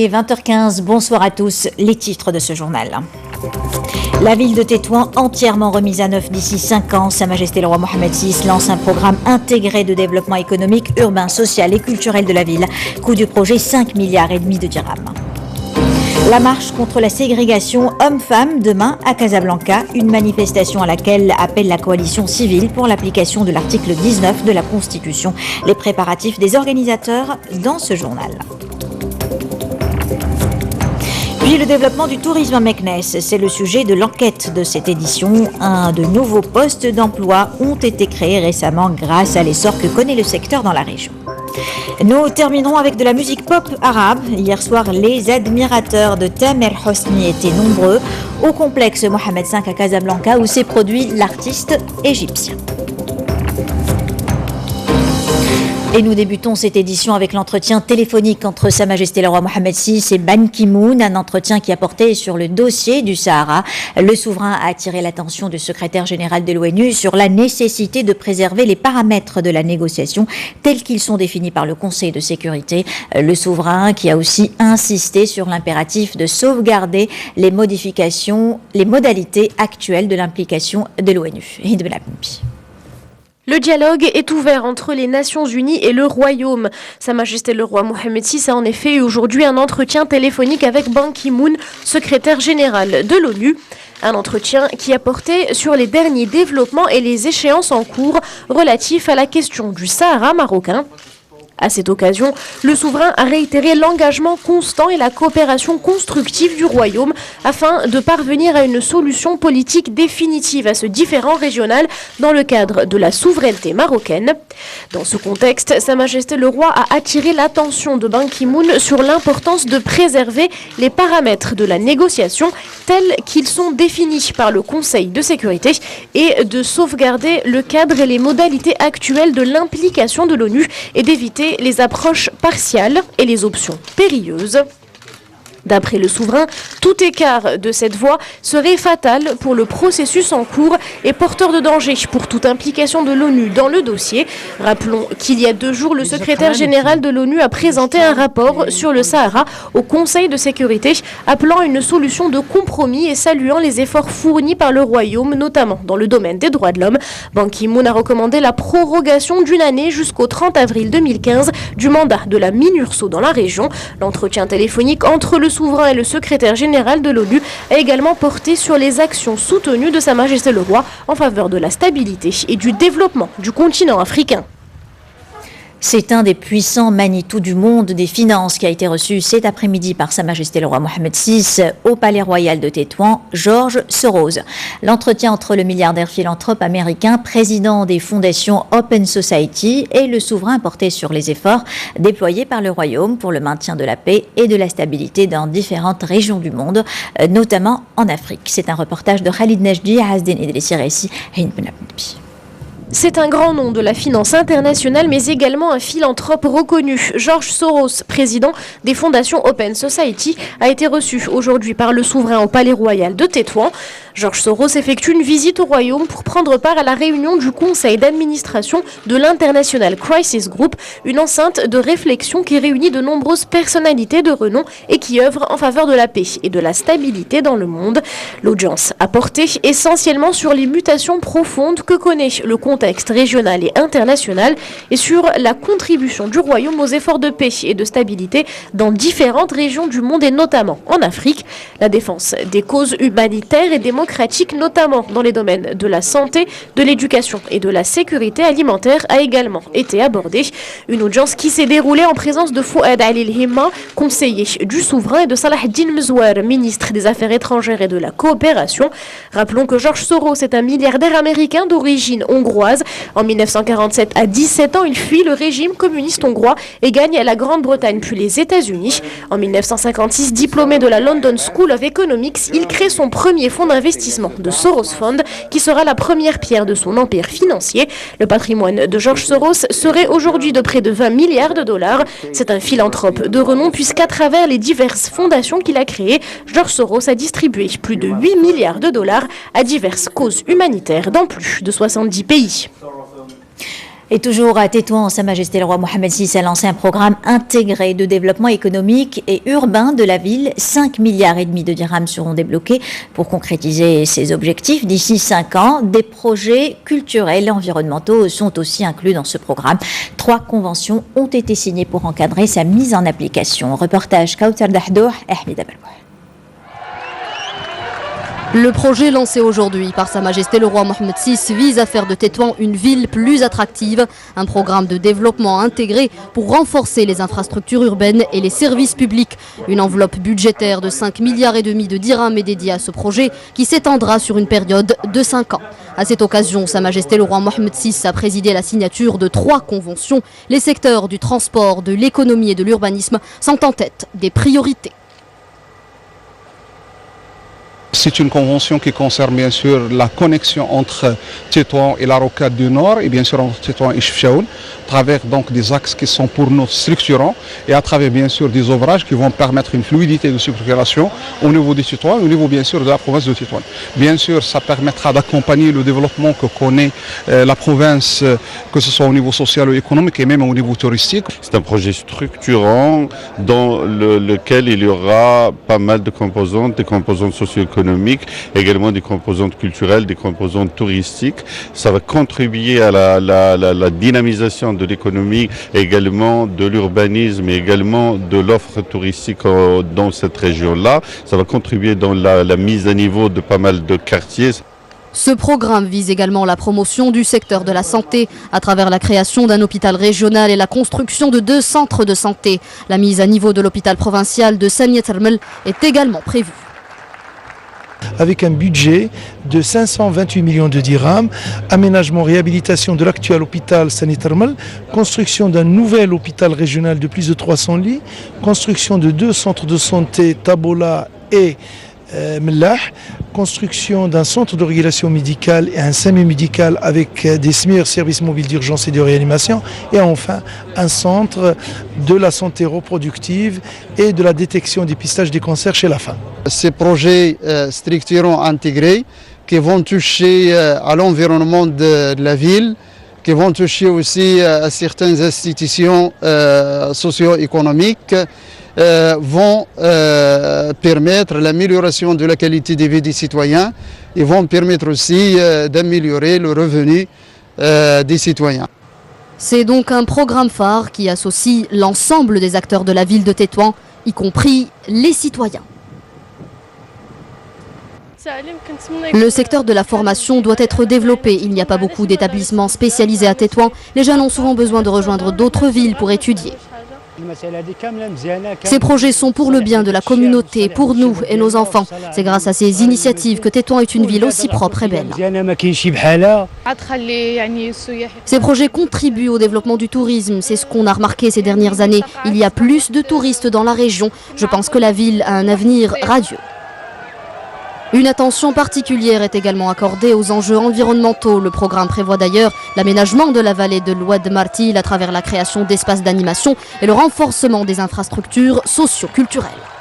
est 20h15. Bonsoir à tous. Les titres de ce journal. La ville de Tétouan entièrement remise à neuf d'ici 5 ans. Sa Majesté le roi Mohamed VI lance un programme intégré de développement économique, urbain, social et culturel de la ville. Coût du projet 5,5 milliards de dirhams. La marche contre la ségrégation hommes-femmes demain à Casablanca, une manifestation à laquelle appelle la coalition civile pour l'application de l'article 19 de la Constitution. Les préparatifs des organisateurs dans ce journal. Puis le développement du tourisme à Meknès, c'est le sujet de l'enquête de cette édition. De nouveaux postes d'emploi ont été créés récemment grâce à l'essor que connaît le secteur dans la région. Nous terminerons avec de la musique pop arabe. Hier soir, les admirateurs de Tamer Hosni étaient nombreux au complexe Mohamed V à Casablanca où s'est produit l'artiste égyptien. Et nous débutons cette édition avec l'entretien téléphonique entre Sa Majesté le roi Mohamed VI et Ban Ki-moon, un entretien qui a porté sur le dossier du Sahara. Le souverain a attiré l'attention du secrétaire général de l'ONU sur la nécessité de préserver les paramètres de la négociation tels qu'ils sont définis par le Conseil de sécurité. Le souverain qui a aussi insisté sur l'impératif de sauvegarder les modalités actuelles de l'implication de l'ONU. Le dialogue est ouvert entre les Nations Unies et le Royaume. Sa Majesté le roi Mohamed VI a en effet eu aujourd'hui un entretien téléphonique avec Ban Ki-moon, secrétaire général de l'ONU. Un entretien qui a porté sur les derniers développements et les échéances en cours relatifs à la question du Sahara marocain. À cette occasion, le souverain a réitéré l'engagement constant et la coopération constructive du Royaume afin de parvenir à une solution politique définitive à ce différend régional dans le cadre de la souveraineté marocaine. Dans ce contexte, Sa Majesté le roi a attiré l'attention de Ban Ki-moon sur l'importance de préserver les paramètres de la négociation tels qu'ils sont définis par le Conseil de sécurité et de sauvegarder le cadre et les modalités actuelles de l'implication de l'ONU et d'éviter les approches partiales et les options périlleuses. D'après le souverain, tout écart de cette voie serait fatal pour le processus en cours et porteur de danger pour toute implication de l'ONU dans le dossier. Rappelons qu'il y a 2 jours, le secrétaire général de l'ONU a présenté un rapport sur le Sahara au Conseil de sécurité, appelant à une solution de compromis et saluant les efforts fournis par le Royaume, notamment dans le domaine des droits de l'homme. Ban Ki-moon a recommandé la prorogation d'une année jusqu'au 30 avril 2015 du mandat de la MINURSO dans la région. L'entretien téléphonique entre le souverain et le secrétaire général de l'ONU a également porté sur les actions soutenues de Sa Majesté le roi en faveur de la stabilité et du développement du continent africain. C'est un des puissants Manitou du monde des finances qui a été reçu cet après-midi par Sa Majesté le roi Mohamed VI au Palais Royal de Tétouan, George Soros. L'entretien entre le milliardaire philanthrope américain, président des fondations Open Society, et le souverain porté sur les efforts déployés par le Royaume pour le maintien de la paix et de la stabilité dans différentes régions du monde, notamment en Afrique. C'est un reportage de Khalid Nejdi, Azdin Idrissi Reissi et Benabbi. C'est un grand nom de la finance internationale, mais également un philanthrope reconnu. George Soros, président des fondations Open Society, a été reçu aujourd'hui par le souverain au Palais Royal de Tétouan. George Soros effectue une visite au Royaume pour prendre part à la réunion du conseil d'administration de l'International Crisis Group, une enceinte de réflexion qui réunit de nombreuses personnalités de renom et qui œuvre en faveur de la paix et de la stabilité dans le monde. L'audience a porté essentiellement sur les mutations profondes que connaît le contexte régional et international et sur la contribution du Royaume aux efforts de paix et de stabilité dans différentes régions du monde et notamment en Afrique. La défense des causes humanitaires et démocratiques, notamment dans les domaines de la santé, de l'éducation et de la sécurité alimentaire, a également été abordée. Une audience qui s'est déroulée en présence de Fouad Ali El-Himma, conseiller du souverain, et de Salah Din Mzouar, ministre des Affaires étrangères et de la coopération. Rappelons que George Soros est un milliardaire américain d'origine hongroise. En 1947, à 17 ans, il fuit le régime communiste hongrois et gagne la Grande-Bretagne puis les États-Unis. En 1956, diplômé de la London School of Economics, il crée son premier fonds d'investissement, de Soros Fund, qui sera la première pierre de son empire financier. Le patrimoine de George Soros serait aujourd'hui de près de 20 milliards de dollars. C'est un philanthrope de renom puisqu'à travers les diverses fondations qu'il a créées, George Soros a distribué plus de 8 milliards de dollars à diverses causes humanitaires dans plus de 70 pays. Et toujours à Tétouan, Sa Majesté le Roi Mohamed VI a lancé un programme intégré de développement économique et urbain de la ville. 5,5 milliards de dirhams seront débloqués pour concrétiser ces objectifs d'ici 5 ans. Des projets culturels et environnementaux sont aussi inclus dans ce programme. 3 conventions ont été signées pour encadrer sa mise en application. Reportage Kautar Dahdoh, Ahmed Abalwa. Le projet lancé aujourd'hui par Sa Majesté le Roi Mohamed VI vise à faire de Tétouan une ville plus attractive. Un programme de développement intégré pour renforcer les infrastructures urbaines et les services publics. Une enveloppe budgétaire de 5,5 milliards de dirhams est dédiée à ce projet qui s'étendra sur une période de 5 ans. À cette occasion, Sa Majesté le Roi Mohamed VI a présidé la signature de 3 conventions. Les secteurs du transport, de l'économie et de l'urbanisme sont en tête des priorités. C'est une convention qui concerne bien sûr la connexion entre Tétouan et la rocade du Nord et bien sûr entre Tétouan et Chefchaouen, à travers donc des axes qui sont pour nous structurants et à travers bien sûr des ouvrages qui vont permettre une fluidité de circulation au niveau des Tétouan et au niveau bien sûr de la province de Tétouan. Bien sûr, ça permettra d'accompagner le développement que connaît la province, que ce soit au niveau social ou économique et même au niveau touristique. C'est un projet structurant dans lequel il y aura pas mal de composantes, des composantes socio-économiques, également des composantes culturelles, des composantes touristiques. Ça va contribuer à la dynamisation de l'économie, également de l'urbanisme et également de l'offre touristique dans cette région-là. Ça va contribuer dans la mise à niveau de pas mal de quartiers. Ce programme vise également la promotion du secteur de la santé à travers la création d'un hôpital régional et la construction de 2 centres de santé. La mise à niveau de l'hôpital provincial de Sania Termel est également prévue. Avec un budget de 528 millions de dirhams, aménagement, réhabilitation de l'actuel hôpital Sania Termel, construction d'un nouvel hôpital régional de plus de 300 lits, construction de 2 centres de santé, Tabola et Mellah, construction d'un centre de régulation médicale et un SAMU médical avec des meilleurs services mobiles d'urgence et de réanimation, et enfin un centre de la santé reproductive et de la détection et dépistage des cancers chez la femme. Ces projets structurants intégrés qui vont toucher à l'environnement de la ville, qui vont toucher aussi à certaines institutions socio-économiques, vont permettre l'amélioration de la qualité de vie des citoyens et vont permettre aussi d'améliorer le revenu des citoyens. C'est donc un programme phare qui associe l'ensemble des acteurs de la ville de Tétouan, y compris les citoyens. Le secteur de la formation doit être développé. Il n'y a pas beaucoup d'établissements spécialisés à Tétouan. Les jeunes ont souvent besoin de rejoindre d'autres villes pour étudier. Ces projets sont pour le bien de la communauté, pour nous et nos enfants. C'est grâce à ces initiatives que Tétouan est une ville aussi propre et belle. Ces projets contribuent au développement du tourisme. C'est ce qu'on a remarqué ces dernières années. Il y a plus de touristes dans la région. Je pense que la ville a un avenir radieux. Une attention particulière est également accordée aux enjeux environnementaux. Le programme prévoit d'ailleurs l'aménagement de la vallée de l'Oued Martil à travers la création d'espaces d'animation et le renforcement des infrastructures socio-culturelles.